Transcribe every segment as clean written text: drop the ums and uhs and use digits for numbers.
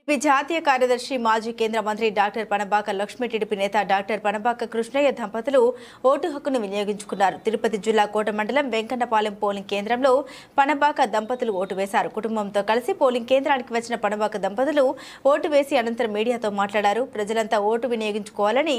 జాతీయ కార్యదర్శి మాజీ కేంద్ర మంత్రి డాక్టర్ పనబాక లక్ష్మీ టీడీపీ నేత డాక్టర్ పనబాక కృష్ణయ్య దంపతులు ఓటు హక్కును వినియోగించుకున్నారు. తిరుపతి జిల్లా కోట మండలం వెంకన్నపాలెం పోలింగ్ కేంద్రంలో పనబాక దంపతులు ఓటు వేశారు. కుటుంబంతో కలిసి పోలింగ్ కేంద్రానికి వచ్చిన పనబాక దంపతులు ఓటు వేసి అనంతరం మీడియాతో మాట్లాడారు. ప్రజలంతా ఓటు వినియోగించుకోవాలని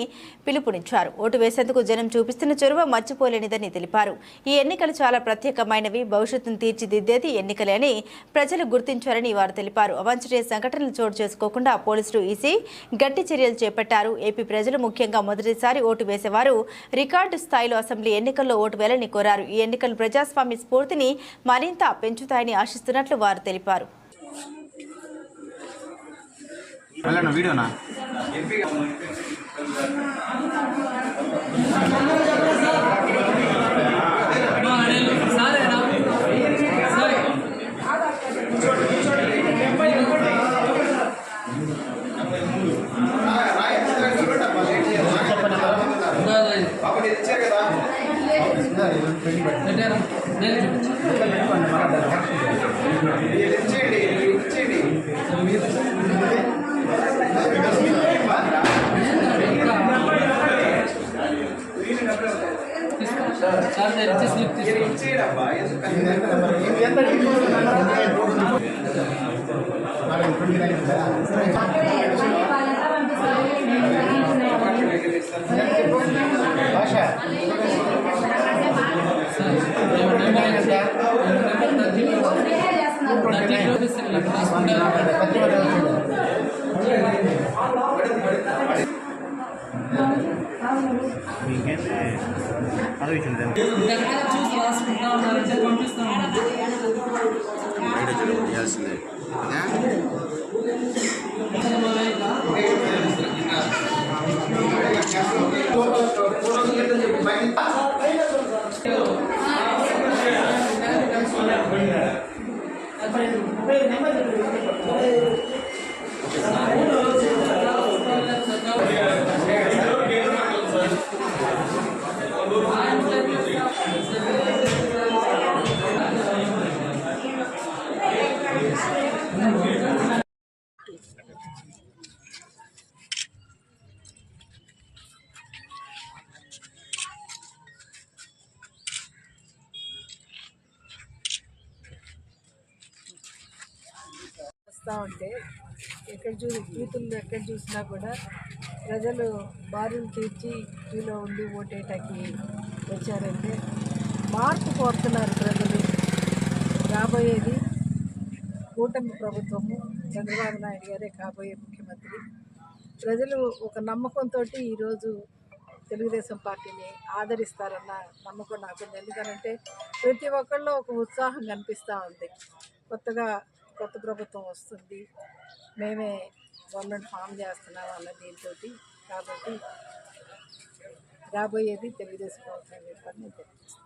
పిలుపునిచ్చారు. ఓటు వేసేందుకు జనం చూపిస్తున్న చొరవ మర్చిపోలేనిదని తెలిపారు. ఈ ఎన్నికలు చాలా ప్రత్యేకమైనవి, భవిష్యత్తును తీర్చిదిద్దేది ఎన్నికలే అని ప్రజలు గుర్తించారని వారు తెలిపారు. అవాంఛనీయ సంఘటనలు చోటు చేసుకోకుండా పోలీసులు ఈసీ గట్టి చర్యలు చేపట్టారు. ఏపీ ప్రజలు ముఖ్యంగా మొదటిసారి ఓటు వేసేవారు రికార్డు స్థాయిలో అసెంబ్లీ ఎన్నికల్లో ఓటు వేయాలని కోరారు. ఈ ఎన్నికలు ప్రజాస్వామ్య స్ఫూర్తిని మరింత పెంచుతాయని ఆశిస్తున్నట్లు వారు తెలిపారు. ఉంటే యూతుల్లో ఎక్కడ చూసినా కూడా ప్రజలు బారులు తీర్చి క్యూలో ఉండి ఓటేయటానికి వచ్చారంటే మార్పు కోరుతున్నారు ప్రజలు. రాబోయేది కూటమి ప్రభుత్వము, చంద్రబాబు నాయుడు గారే కాబోయే ముఖ్యమంత్రి. ప్రజలు ఒక నమ్మకంతో ఈరోజు తెలుగుదేశం పార్టీని ఆదరిస్తారన్న నమ్మకం నాకుంది. ఎందుకంటే ప్రతి ఒక్కళ్ళు ఒక ఉత్సాహం కనిపిస్తూ ఉంది. కొత్త ప్రభుత్వం వస్తుంది, మేమే గవర్నమెంట్ ఫామ్ చేస్తున్నాం అన్న దీంతో. కాబట్టి రాబోయేది తెలుగుదేశం ప్రభుత్వం చెప్పని నేను తెలియజేస్తాను.